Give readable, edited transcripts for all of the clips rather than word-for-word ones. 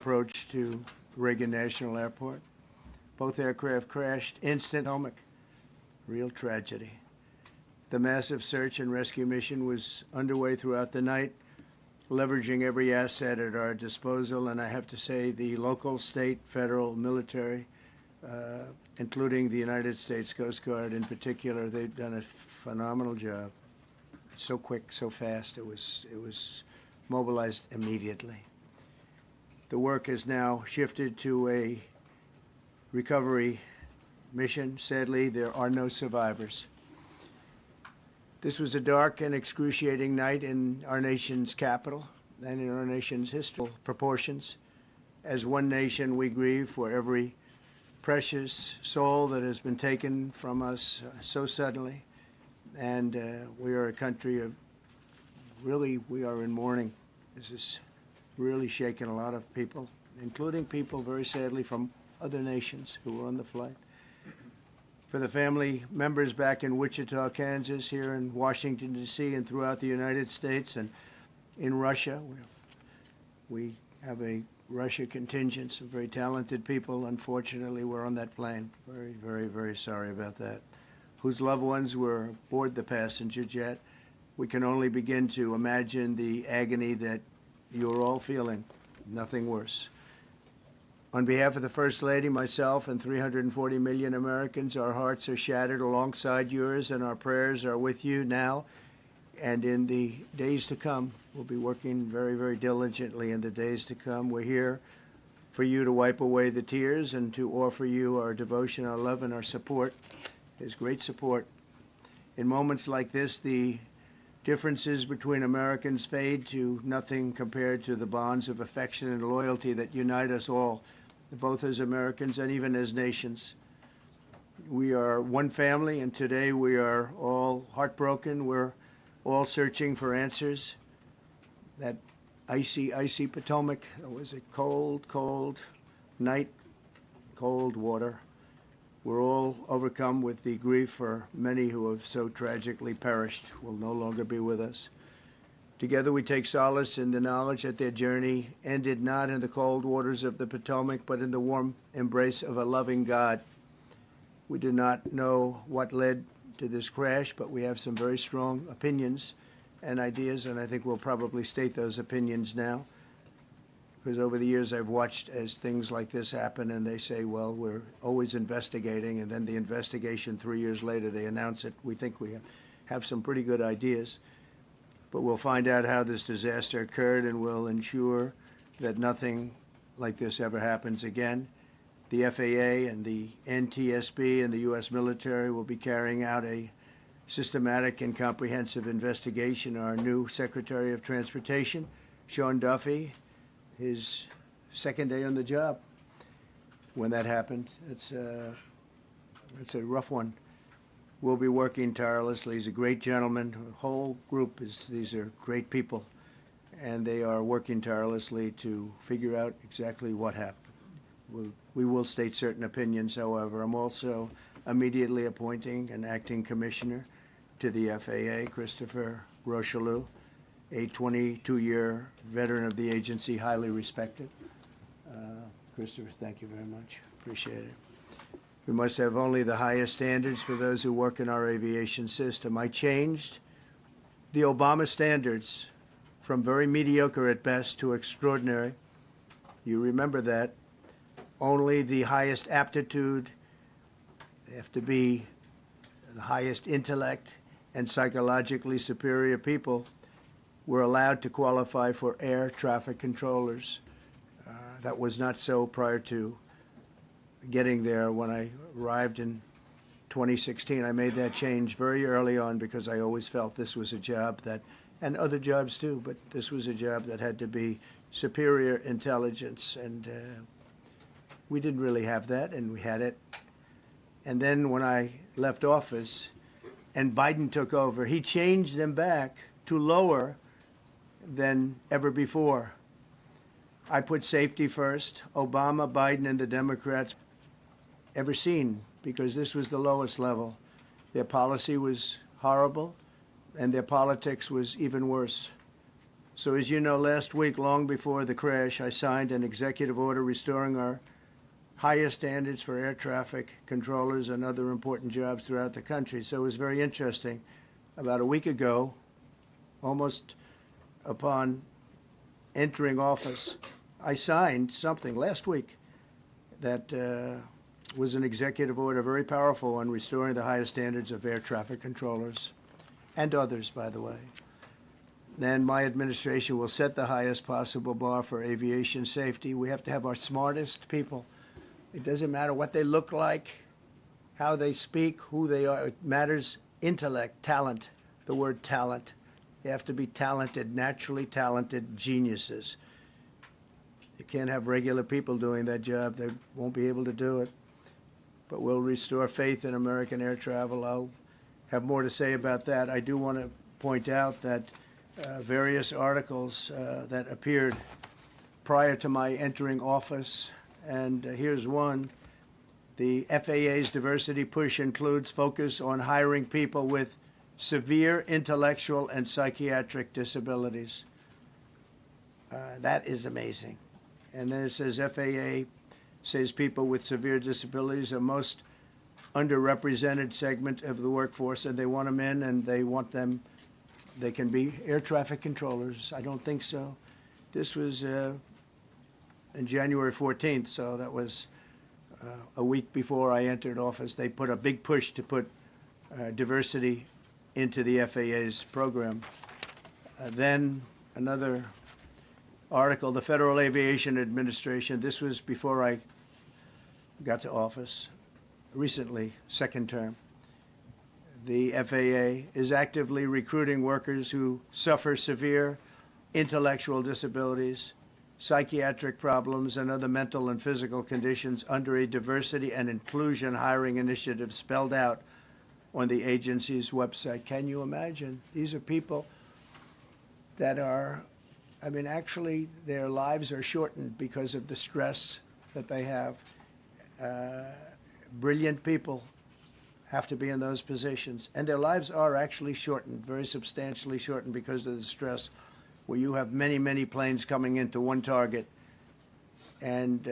approach to Reagan National Airport. Both aircraft crashed instant. Real tragedy. The massive search and rescue mission was underway throughout the night, leveraging every asset at our disposal, and I have to say the local, state, federal, military, including the United States Coast Guard in particular, they've done a phenomenal job. So quick, so fast, it was mobilized immediately. The work has now shifted to a recovery mission. Sadly, there are no survivors. This was a dark and excruciating night in our nation's capital and in our nation's historical proportions. As one nation, we grieve for every precious soul that has been taken from us so suddenly. And we are a country of, really, we are in mourning. This is really shaken a lot of people, including people, very sadly, from other nations who were on the flight. For the family members back in Wichita, Kansas, here in Washington, D.C., and throughout the United States and in Russia, we have a Russia contingent, some very talented people, unfortunately, were on that plane. Very, very, very sorry about that. Whose loved ones were aboard the passenger jet. We can only begin to imagine the agony that you're all feeling. Nothing worse. On behalf of the First Lady, myself, and 340 million Americans, our hearts are shattered alongside yours, and our prayers are with you now and in the days to come. We'll be working very, very diligently in the days to come. We're here for you to wipe away the tears and to offer you our devotion, our love, and our support. There's great support. In moments like this, the differences between Americans fade to nothing compared to the bonds of affection and loyalty that unite us all, both as Americans and even as nations. We are one family, and today we are all heartbroken. We're all searching for answers. That icy, icy Potomac, it was a cold, cold night, cold water. We're all overcome with the grief for many who have so tragically perished, will no longer be with us. Together we take solace in the knowledge that their journey ended not in the cold waters of the Potomac, but in the warm embrace of a loving God. We do not know what led to this crash, but we have some very strong opinions and ideas, and I think we'll probably state those opinions now. Because over the years I've watched as things like this happen, and they say, well, we're always investigating, and then the investigation 3 years later, they announce it. We think we have some pretty good ideas, but we'll find out how this disaster occurred, and we'll ensure that nothing like this ever happens again. The FAA and the NTSB and the U.S. military will be carrying out a systematic and comprehensive investigation. Our new Secretary of Transportation, Sean Duffy, his second day on the job when that happened. It's a rough one. We'll be working tirelessly. He's a great gentleman. The whole group these are great people, and they are working tirelessly to figure out exactly what happened. We will state certain opinions, however. I'm also immediately appointing an acting commissioner to the FAA, Christopher Rocheleau, a 22-year veteran of the agency, highly respected. Christopher, thank you very much. Appreciate it. We must have only the highest standards for those who work in our aviation system. I changed the Obama standards from very mediocre at best to extraordinary. You remember that. Only the highest aptitude, they have to be the highest intellect and psychologically superior people were allowed to qualify for air traffic controllers. That was not so prior to getting there. When I arrived in 2016, I made that change very early on because I always felt this was a job that, and other jobs too, but this was a job that had to be superior intelligence, and we didn't really have that, and we had it. And then when I left office and Biden took over, he changed them back to lower than ever before. I put safety first. Obama, Biden, and the Democrats ever seen, because this was the lowest level. Their policy was horrible, and their politics was even worse. So as you know, last week, long before the crash, I signed an executive order restoring our highest standards for air traffic controllers and other important jobs throughout the country. So it was very interesting. About a week ago, almost upon entering office, I signed something last week that was an executive order, very powerful, on restoring the highest standards of air traffic controllers and others, by the way. Then my administration will set the highest possible bar for aviation safety. We have to have our smartest people. It doesn't matter what they look like, how they speak, who they are. It matters intellect, talent, the word talent. You have to be talented, naturally talented geniuses. You can't have regular people doing that job. They won't be able to do it. But we'll restore faith in American air travel. I'll have more to say about that. I do want to point out that various articles that appeared prior to my entering office, and here's one. The FAA's diversity push includes focus on hiring people with severe intellectual and psychiatric disabilities. That is amazing. And then it says FAA says people with severe disabilities are most underrepresented segment of the workforce, and they want them in, and they want them, they can be air traffic controllers. I don't think so. This was in January 14th, so that was a week before I entered office. They put a big push to put diversity into the FAA's program. Then another article, the Federal Aviation Administration, this was before I got to office, recently, second term. The FAA is actively recruiting workers who suffer severe intellectual disabilities, psychiatric problems, and other mental and physical conditions under a diversity and inclusion hiring initiative spelled out on the agency's website. Can you imagine? These are people that are, I mean, actually, their lives are shortened because of the stress that they have. Brilliant people have to be in those positions. And their lives are actually shortened, very substantially shortened because of the stress, where you have many, many planes coming into one target. And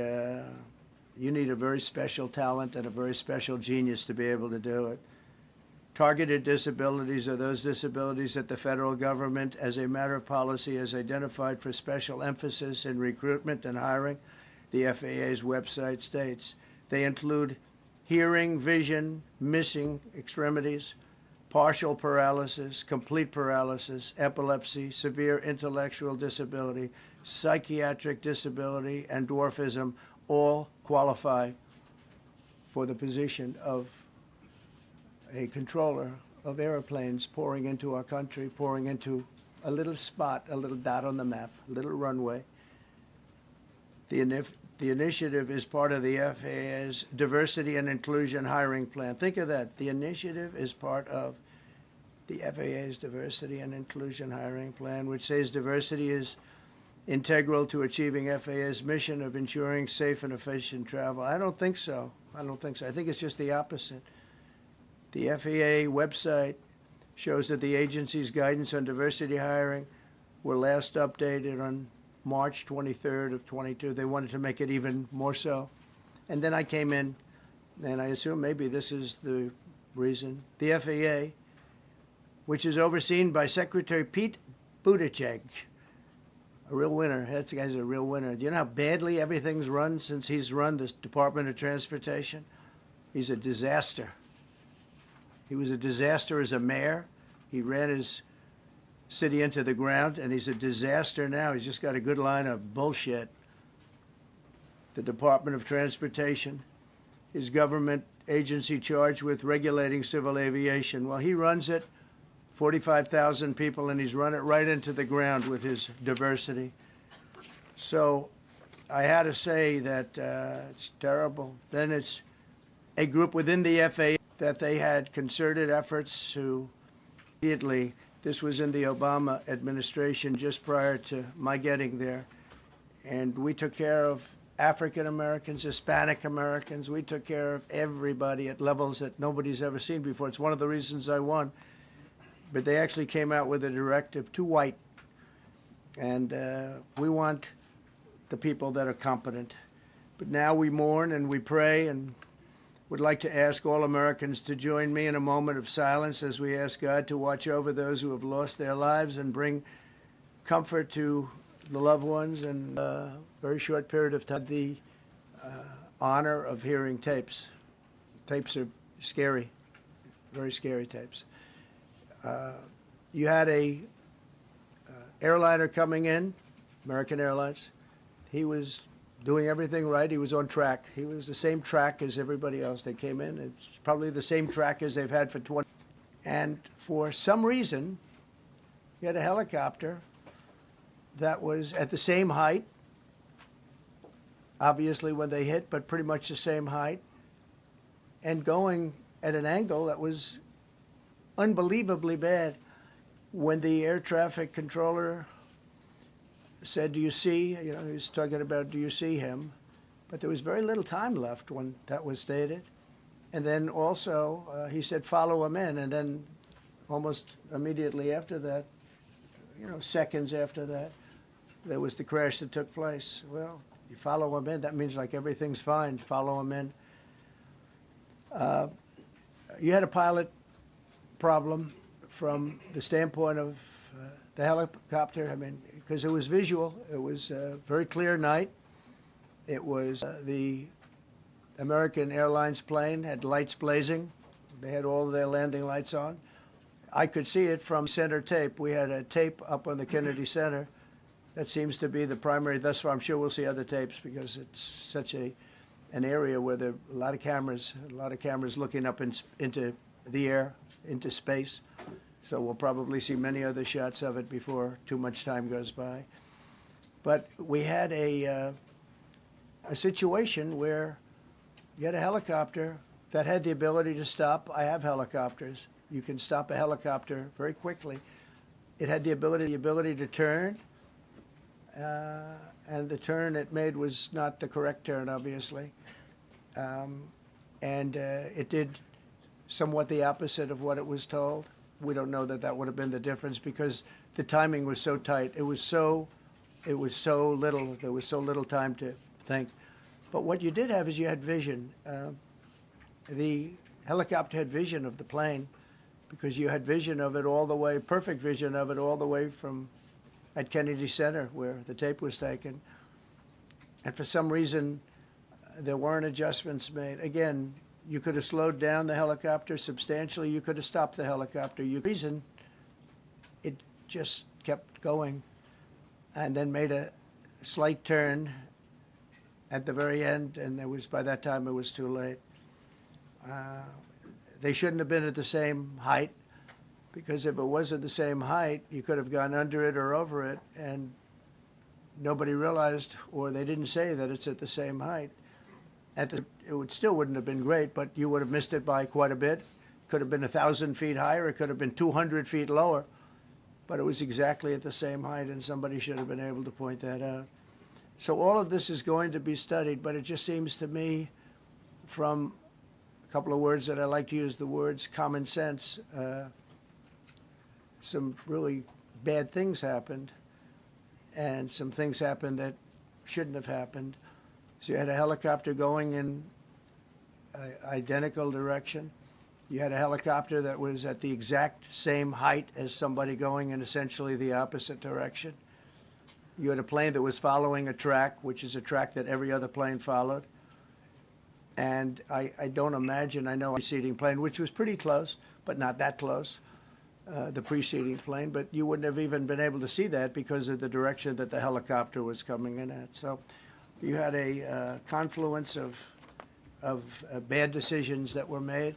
you need a very special talent and a very special genius to be able to do it. Targeted disabilities are those disabilities that the federal government, as a matter of policy, has identified for special emphasis in recruitment and hiring. The FAA's website states they include hearing, vision, missing extremities, partial paralysis, complete paralysis, epilepsy, severe intellectual disability, psychiatric disability, and dwarfism all qualify for the position of a controller of airplanes pouring into our country, pouring into a little spot, a little dot on the map, a little runway. The initiative is part of the FAA's diversity and inclusion hiring plan. Think of that. The initiative is part of the FAA's diversity and inclusion hiring plan, which says diversity is integral to achieving FAA's mission of ensuring safe and efficient travel. I don't think so. I don't think so. I think it's just the opposite. The FAA website shows that the agency's guidance on diversity hiring were last updated on March 23rd of 22. They wanted to make it even more so. And then I came in, and I assume maybe this is the reason. The FAA, which is overseen by Secretary Pete Buttigieg, a real winner. That guy's a real winner. Do you know how badly everything's run since he's run this Department of Transportation? He's a disaster. He was a disaster as a mayor. He ran his city into the ground, and he's a disaster now. He's just got a good line of bullshit. The Department of Transportation is government agency charged with regulating civil aviation. Well, he runs it, 45,000 people, and he's run it right into the ground with his diversity. So I had to say that it's terrible. Then it's a group within the FAA that they had concerted efforts to immediately. This was in the Obama administration just prior to my getting there. And we took care of African Americans, Hispanic Americans. We took care of everybody at levels that nobody's ever seen before. It's one of the reasons I won. But they actually came out with a directive, too white. And we want the people that are competent. But now we mourn and we pray, and would like to ask all Americans to join me in a moment of silence as we ask God to watch over those who have lost their lives and bring comfort to the loved ones. And a very short period of time, the honor of hearing tapes. Tapes are scary, very scary tapes. You had a airliner coming in, American Airlines. He was doing everything right. He was on track. He was the same track as everybody else that came in. It's probably the same track as they've had for 20. And for some reason, you had a helicopter that was at the same height, obviously when they hit, but pretty much the same height, and going at an angle that was unbelievably bad. When the air traffic controller said, "Do you see?" He was talking about, "Do you see him?" But there was very little time left when that was stated. And then also he said, "Follow him in." And then almost immediately after that, seconds after that, there was the crash that took place. Well, you follow him in, that means like everything's fine. Follow him in. You had a pilot problem from the standpoint of the helicopter. I mean, because it was visual. It was a very clear night. It was the American Airlines plane had lights blazing. They had all of their landing lights on. I could see it from center tape. We had a tape up on the Kennedy Center. That seems to be the primary. Thus far, I'm sure we'll see other tapes because it's such an area where there are a lot of cameras looking up into the air, into space. So we'll probably see many other shots of it before too much time goes by. But we had a situation where you had a helicopter that had the ability to stop. I have helicopters. You can stop a helicopter very quickly. It had the ability to turn, and the turn it made was not the correct turn, obviously. And it did somewhat the opposite of what it was told. We don't know that would have been the difference because the timing was so tight. It was so little. There was so little time to think. But what you did have is you had vision. The helicopter had vision of the plane because you had vision of it all the way, perfect vision of it all the way from at Kennedy Center where the tape was taken. And for some reason, there weren't adjustments made. Again, you could have slowed down the helicopter substantially. You could have stopped the helicopter. Reason it just kept going and then made a slight turn at the very end, and by that time it was too late. They shouldn't have been at the same height because if it was at the same height, you could have gone under it or over it, and nobody realized, or they didn't say that it's at the same height. Still wouldn't have been great, but you would have missed it by quite a bit. Could have been 1,000 feet higher. It could have been 200 feet lower, but it was exactly at the same height, and somebody should have been able to point that out. So all of this is going to be studied, but it just seems to me, from a couple of words that I like to use, the words common sense, some really bad things happened, and some things happened that shouldn't have happened. So you had a helicopter going in an identical direction. You had a helicopter that was at the exact same height as somebody going in essentially the opposite direction. You had a plane that was following a track, which is a track that every other plane followed. And I don't imagine, I know a preceding plane, which was pretty close, but not that close, the preceding plane, but you wouldn't have even been able to see that because of the direction that the helicopter was coming in at. So you had a confluence of bad decisions that were made,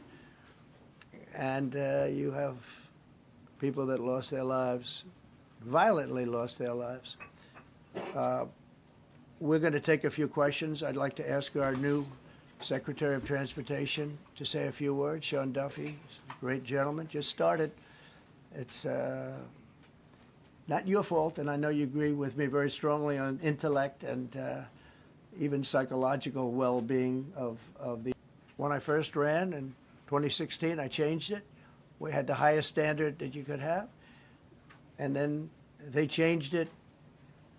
and you have people that lost their lives, violently lost their lives. We're going to take a few questions. I'd like to ask our new Secretary of Transportation to say a few words. Sean Duffy, great gentleman, just started. It's not your fault, and I know you agree with me very strongly on intellect and even psychological well-being of the. When I first ran in 2016, I changed it. We had the highest standard that you could have, and then they changed it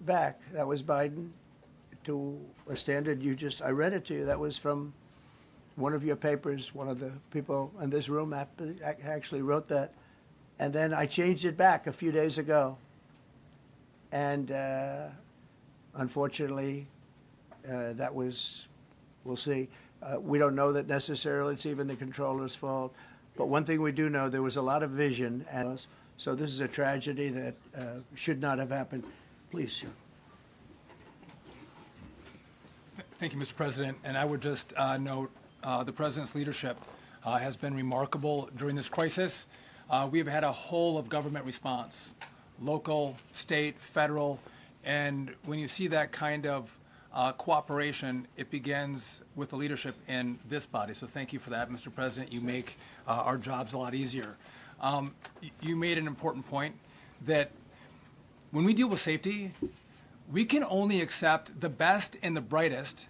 back. That was Biden to a standard I read it to you. That was from one of your papers. One of the people in this room actually wrote that. And then I changed it back a few days ago. And unfortunately, that was, we'll see. We don't know that necessarily it's even the controller's fault. But one thing we do know, there was a lot of vision. And so this is a tragedy that should not have happened. Please, sir. Thank you, Mr. President. And I would just note the President's leadership has been remarkable during this crisis. We have had a whole of government response, local, state, federal, and when you see that kind of cooperation, it begins with the leadership in this body. So thank you for that, Mr. President. You make our jobs a lot easier. You made an important point that when we deal with safety, we can only accept the best and the brightest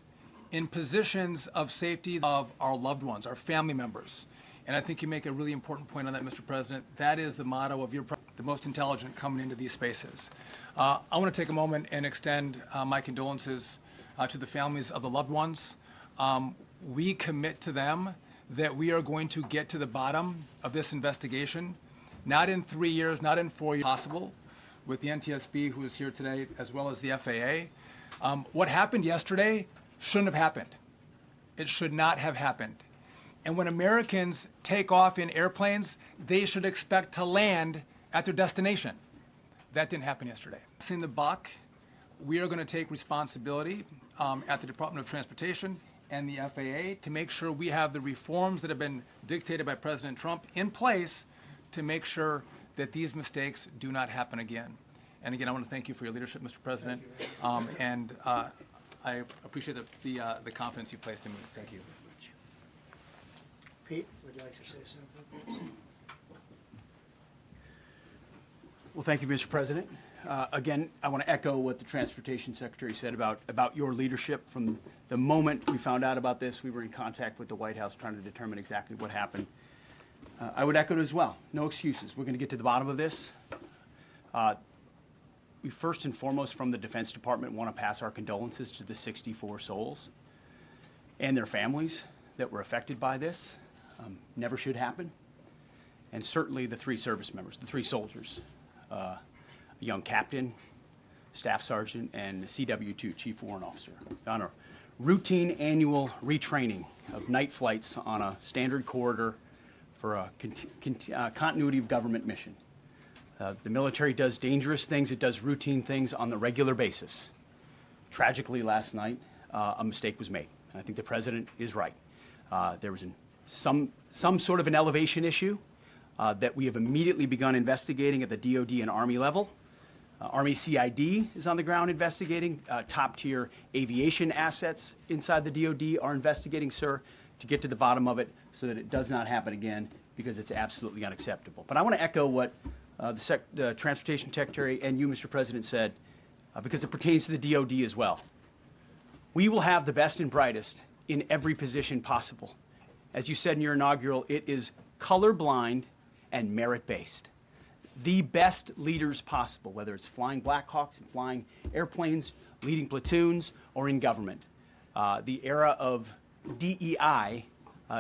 in positions of safety of our loved ones, our family members. And I think you make a really important point on that, Mr. President. That is the motto of the most intelligent coming into these spaces. I want to take a moment and extend my condolences to the families of the loved ones. We commit to them that we are going to get to the bottom of this investigation, not in 3 years, not in 4 years, possible, with the NTSB, who is here today, as well as the FAA. What happened yesterday shouldn't have happened. It should not have happened. And when Americans take off in airplanes, they should expect to land at their destination. That didn't happen yesterday. In the buck, we are going to take responsibility at the Department of Transportation and the FAA to make sure we have the reforms that have been dictated by President Trump in place to make sure that these mistakes do not happen again. And again, I want to thank you for your leadership, Mr. President, and I appreciate the confidence you placed in me. Thank you. Pete, would you like to say something, please? Well, thank you, Mr. President. Again, I want to echo what the Transportation Secretary said about your leadership. From the moment we found out about this, we were in contact with the White House trying to determine exactly what happened. I would echo it as well. No excuses. We're going to get to the bottom of this. We first and foremost, from the Defense Department, want to pass our condolences to the 64 souls and their families that were affected by this. Never should happen. And certainly the 3 service members, the 3 soldiers, a young captain, staff sergeant, and a CW2, Chief Warrant Officer, on a routine annual retraining of night flights on a standard corridor for a continuity of government mission. The military does dangerous things. It does routine things on the regular basis. Tragically, last night, a mistake was made. And I think the President is right. There was some sort of an elevation issue that we have immediately begun investigating at the DOD and Army level. Army CID is on the ground investigating. Top-tier aviation assets inside the DOD are investigating, sir, to get to the bottom of it so that it does not happen again, because it's absolutely unacceptable. But I want to echo what the Transportation Secretary and you, Mr. President, said, because it pertains to the DOD as well. We will have the best and brightest in every position possible. As you said in your inaugural, it is colorblind and merit-based. The best leaders possible, whether it's flying Black Hawks and flying airplanes, leading platoons, or in government. The era of DEI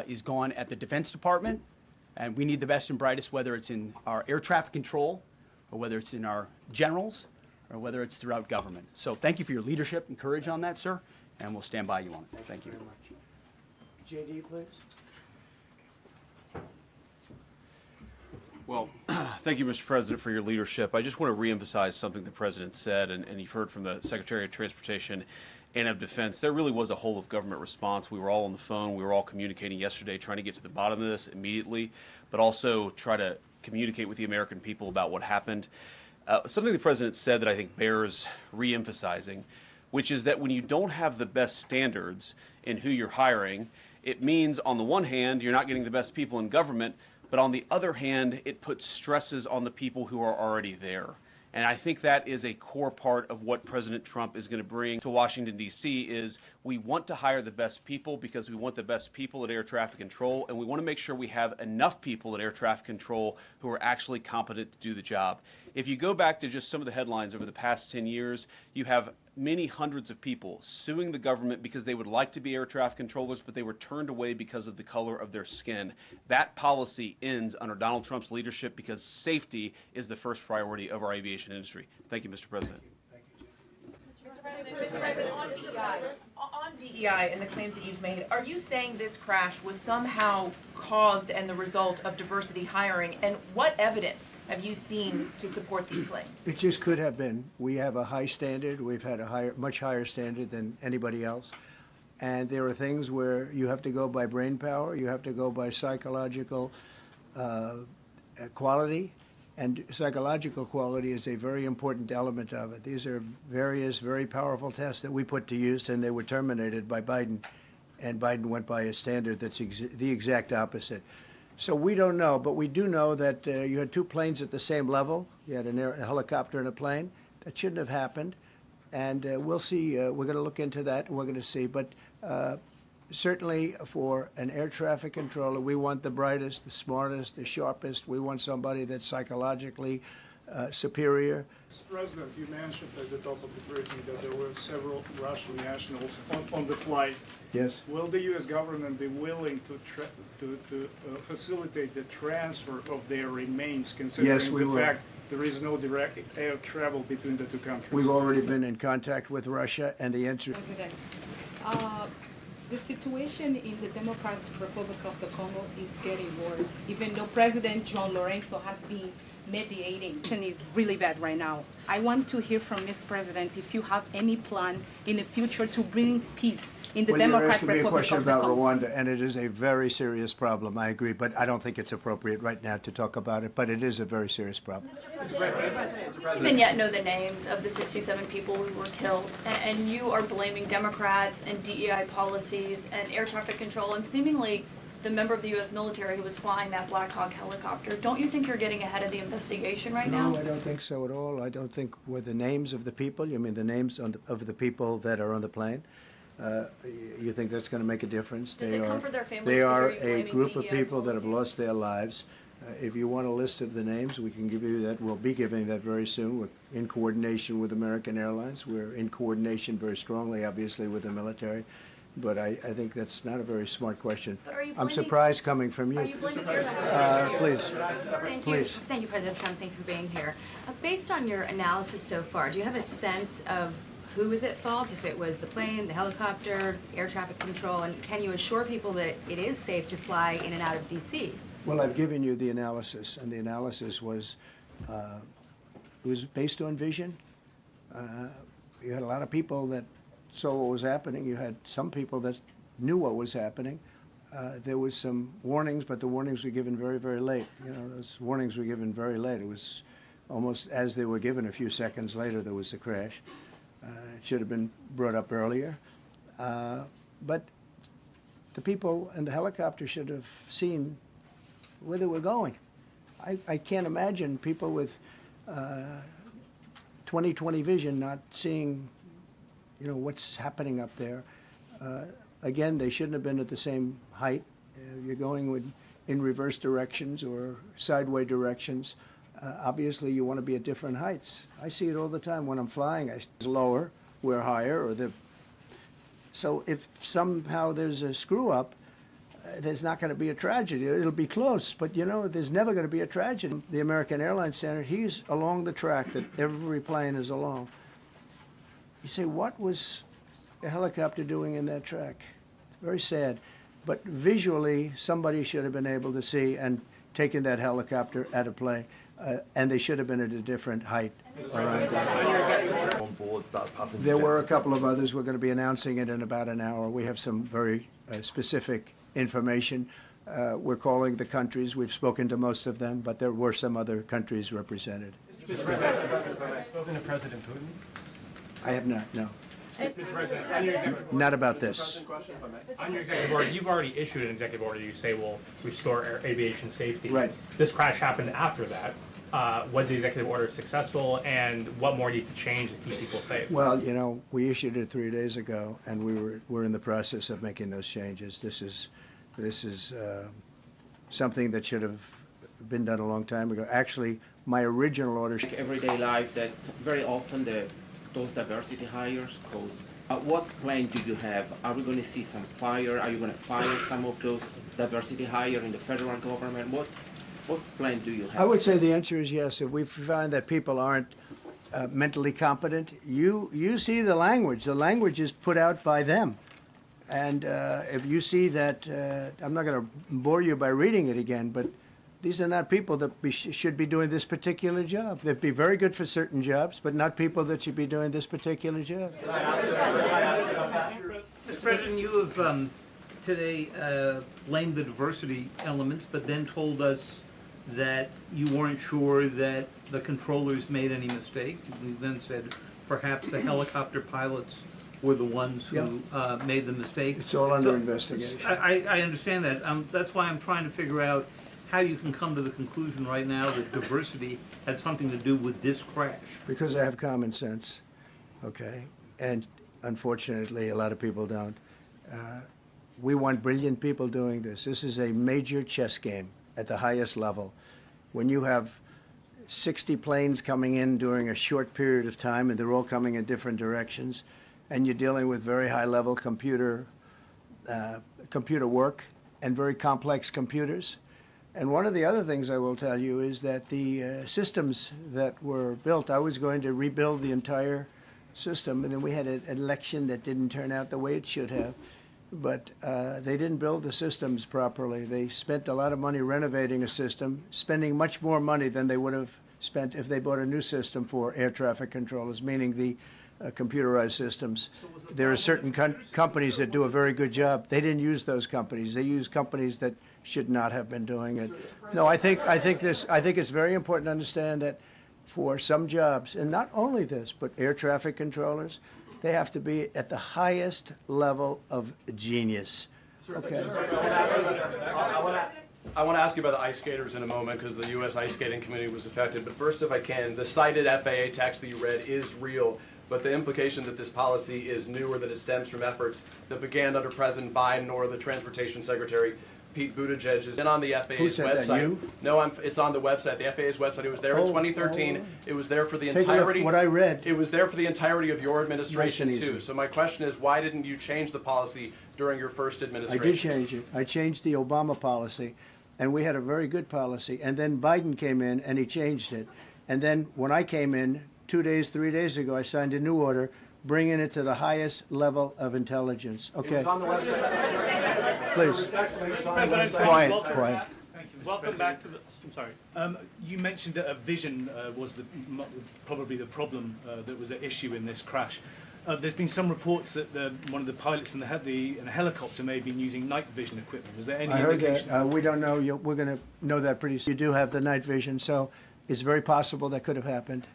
is gone at the Defense Department, and we need the best and brightest, whether it's in our air traffic control, or whether it's in our generals, or whether it's throughout government. So thank you for your leadership and courage on that, sir, and we'll stand by you on it. Thank you. Very much. J.D., please. Well, thank you, Mr. President, for your leadership. I just want to reemphasize something the President said, and you've heard from the Secretary of Transportation and of Defense. There really was a whole of government response. We were all on the phone. We were all communicating yesterday, trying to get to the bottom of this immediately, but also try to communicate with the American people about what happened. Something the President said that I think bears reemphasizing, which is that when you don't have the best standards in who you're hiring, it means, on the one hand, you're not getting the best people in government, but on the other hand, it puts stresses on the people who are already there. And I think that is a core part of what President Trump is going to bring to Washington, D.C. is we want to hire the best people because we want the best people at air traffic control, and we want to make sure we have enough people at air traffic control who are actually competent to do the job. If you go back to just some of the headlines over the past 10 years, you have many hundreds of people suing the government because they would like to be air traffic controllers, but they were turned away because of the color of their skin. That policy ends under Donald Trump's leadership because safety is the first priority of our aviation industry. Thank you, Mr. President. Mr. President, on DEI and the claims that you've made, are you saying this crash was somehow caused and the result of diversity hiring? And what evidence have you seen to support these claims? It just could have been. We have a high standard. We've had a much higher standard than anybody else. And there are things where you have to go by brain power, you have to go by psychological quality, and psychological quality is a very important element of it. These are various very powerful tests that we put to use, and they were terminated by Biden, and Biden went by a standard that's the exact opposite. So we don't know, but we do know that you had two planes at the same level. You had a helicopter and a plane. That shouldn't have happened. And we'll see. We're going to look into that, and we're going to see. But certainly for an air traffic controller, we want the brightest, the smartest, the sharpest. We want somebody that's psychologically superior. Mr. President, you mentioned at the top of the briefing that there were several Russian nationals on the flight. Yes. Will the U.S. government be willing to facilitate the transfer of their remains, considering Yes, we the will. fact there is no direct air travel between the two countries? We've already been in contact with Russia, and the answer. President, the situation in the Democratic Republic of the Congo is getting worse, even though President John Lorenzo has been mediating. It's really bad right now. I want to hear from Ms. President if you have any plan in the future to bring peace in the Well, you're Democratic asking me a Republic question of the about Congo. Rwanda, and it is a very serious problem. I agree, but I don't think it's appropriate right now to talk about it. But it is a very serious problem. We even yet know the names of the 67 people who were killed, and you are blaming Democrats and DEI policies and air traffic control and seemingly the member of the U.S. military who was flying that Black Hawk helicopter. Don't you think you're getting ahead of the investigation right now? No, I don't think so at all. I don't think with the names of the people. You mean the names of the people that are on the plane? You think that's going to make a difference? Does it comfort their families They to are hear you a blaming group of DEI people that have policies? lost their lives. If you want a list of the names, we can give you that. We'll be giving that very soon. We're in coordination with American Airlines. We're in coordination very strongly, obviously, with the military. But I think that's not a very smart question. But are you I'm blaming- surprised coming from you. Are you blaming air Please. Thank you. Please. Thank you, President Trump. Thank you for being here. Based on your analysis so far, do you have a sense of who is at fault, if it was the plane, the helicopter, air traffic control, and can you assure people that it is safe to fly in and out of D.C.? Well, I've given you the analysis, and the analysis was it was based on vision. You had a lot of people that saw what was happening. You had some people that knew what was happening. There was some warnings, but the warnings were given very, very late. You know, those warnings were given very late. It was almost as they were given. A few seconds later, there was a crash. It should have been brought up earlier. But the people in the helicopter should have seen where they were going. I can't imagine people with 20/20 vision not seeing, you know, what's happening up there. Again, they shouldn't have been at the same height. You're going in reverse directions or sideway directions. Obviously, you want to be at different heights. I see it all the time when I'm flying. It's lower, we're higher, or so if somehow there's a screw up, there's not going to be a tragedy. It'll be close, but you know, there's never going to be a tragedy. The American Airlines standard, he's along the track that every plane is along. You say, what was a helicopter doing in that track? It's very sad. But visually, somebody should have been able to see and taken that helicopter out of play, and they should have been at a different height. All right. There were a couple of others. We're going to be announcing it in about an hour. We have some very specific information. We're calling the countries. We've spoken to most of them, but there were some other countries represented. Mr. President, have you spoken to President Putin? I have not, no. Mr. President, on your executive order, Not about this. on your executive order, you've already issued an executive order you say will restore aviation safety. Right. This crash happened after that. Was the executive order successful, and what more needs to change to keep people safe? Well, you know, we issued it 3 days ago, and we're in the process of making those changes. This is something that should have been done a long time ago. Actually, my original order. Everyday life, that's very often those diversity hires cause. What plan do you have? Are we going to see some fire? Are you going to fire some of those diversity hire in the federal government? What's plan do you have? I would say the answer is yes. If we find that people aren't mentally competent, you see the language. The language is put out by them. And if you see that, I'm not going to bore you by reading it again, but these are not people that should be doing this particular job. They'd be very good for certain jobs, but not people that should be doing this particular job. Mr. President, you have today blamed the diversity elements, but then told us that you weren't sure that the controllers made any mistake. You then said perhaps the helicopter pilots were the ones who made the mistake. It's all under investigation. I understand that. That's why I'm trying to figure out how you can come to the conclusion right now that diversity had something to do with this crash. Because I have common sense, okay? And unfortunately, a lot of people don't. We want brilliant people doing this. This is a major chess game at the highest level. When you have 60 planes coming in during a short period of time, and they're all coming in different directions, and you're dealing with very high-level computer work and very complex computers. And one of the other things I will tell you is that the systems that were built, I was going to rebuild the entire system, and then we had an election that didn't turn out the way it should have. But they didn't build the systems properly. They spent a lot of money renovating a system, spending much more money than they would have spent if they bought a new system for air traffic controllers, meaning the computerized systems. There are certain companies that do a very good job. They didn't use those companies. They used companies that should not have been doing it. No, I think it's very important to understand that for some jobs, and not only this, but air traffic controllers, they have to be at the highest level of genius. Okay. I want to ask you about the ice skaters in a moment because the U.S. ice skating community was affected. But first, if I can, the cited FAA text that you read is real. But the implication that this policy is new or that it stems from efforts that began under President Biden or the Transportation Secretary Pete Buttigieg is in on the FAA's Who said website. That, you? No, it's on the website, the FAA's website. It was there in 2013. It was there for the Take entirety. a look, what I read. It was there for the entirety of your administration Nice and too. easy. So my question is, why didn't you change the policy during your first administration? I did change it. I changed the Obama policy, and we had a very good policy. And then Biden came in, and he changed it. And then when I came in 3 days ago, I signed a new order bringing it to the highest level of intelligence. Okay. It was on the website. Please. Quiet. Thank you, Mr. Welcome back to the. I'm sorry. You mentioned that a vision was probably the problem that was at issue in this crash. There's been some reports that one of the pilots in the helicopter may have been using night vision equipment. Was there any I heard indication? that. We don't know. We're going to know that pretty soon. You do have the night vision, so it's very possible that could have happened.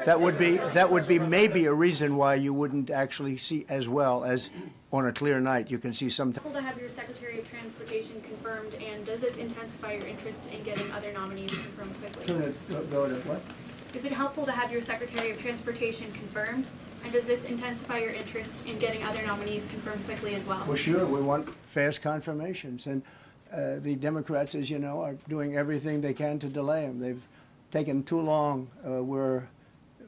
That would be maybe a reason why you wouldn't actually see as well as on a clear night. You can see some. To have your Secretary of Transportation confirmed, and does this intensify your interest in getting other nominees confirmed quickly? Go to what? Is it helpful to have your Secretary of Transportation confirmed, and does this intensify your interest in getting other nominees confirmed quickly as well? Well, sure. We want fast confirmations, and the Democrats, as you know, are doing everything they can to delay them. They've taken too long.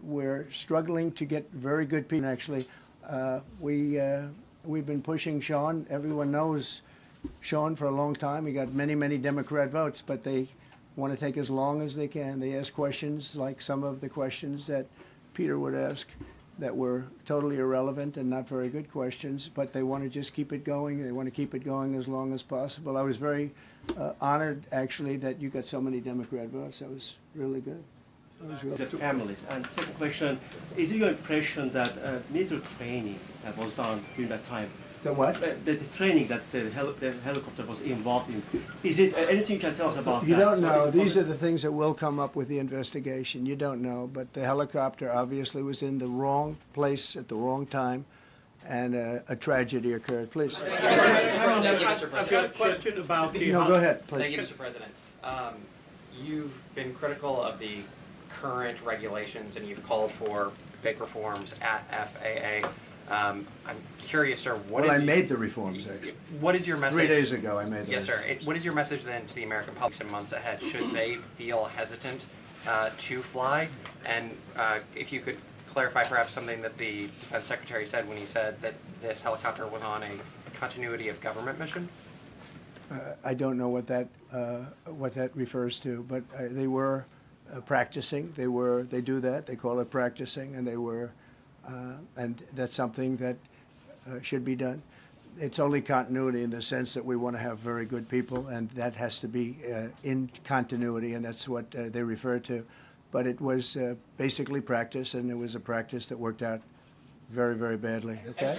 We're struggling to get very good people. Actually, we've been pushing Sean. Everyone knows Sean for a long time. He got many Democrat votes, but they want to take as long as they can. They ask questions like some of the questions that Peter would ask that were totally irrelevant and not very good questions, but they want to just keep it going. They want to keep it going as long as possible. I was very honored, actually, that you got so many Democrat votes. That was really good. The families. And second question, is it your impression that military training was done during that time? The what? The training that the helicopter was involved in. Is it anything you can tell us about You that? don't know. So These are the things that will come up with the investigation. You don't know. But the helicopter obviously was in the wrong place at the wrong time, and a tragedy occurred. Please. I've got a question about the. No, go ahead, please. Thank you, Mr. President. you've been critical of the current regulations and you've called for big reforms at FAA. I'm curious, sir, Well, I made the reforms, actually. what is your message? 3 days ago, I made them. Yes, sir. What is your message then to the American public in months ahead? Should they feel hesitant to fly? And if you could clarify perhaps something that the Defense Secretary said when he said that this helicopter was on a continuity of government mission? I don't know what that refers to, but they were practicing. They do that. They call it practicing, and they were, and that's something that should be done. It's only continuity in the sense that we want to have very good people, and that has to be in continuity, and that's what they refer to. But it was basically practice, and it was a practice that worked out very, very badly. Okay.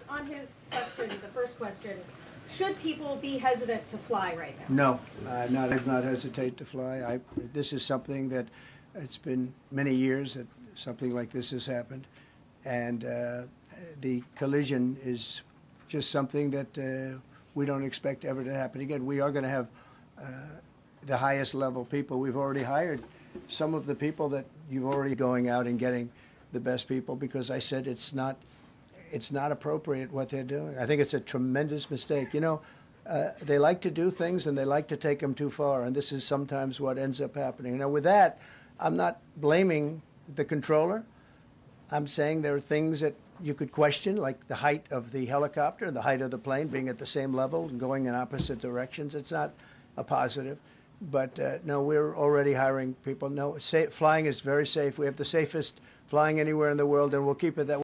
On his question, the first question, should people be hesitant to fly right now? No, I've not hesitate to fly. This is something that it's been many years that something like this has happened, and the collision is just something that we don't expect ever to happen again. We are going to have the highest level people. We've already hired some of the people that you've already going out and getting the best people, because I said it's not appropriate what they're doing. I think it's a tremendous mistake. You know, they like to do things and they like to take them too far, and this is sometimes what ends up happening. Now, with that, I'm not blaming the controller. I'm saying there are things that you could question, like the height of the helicopter, the height of the plane being at the same level and going in opposite directions. It's not a positive. But no, we're already hiring people. No, flying is very safe. We have the safest flying anywhere in the world, and we'll keep it that way.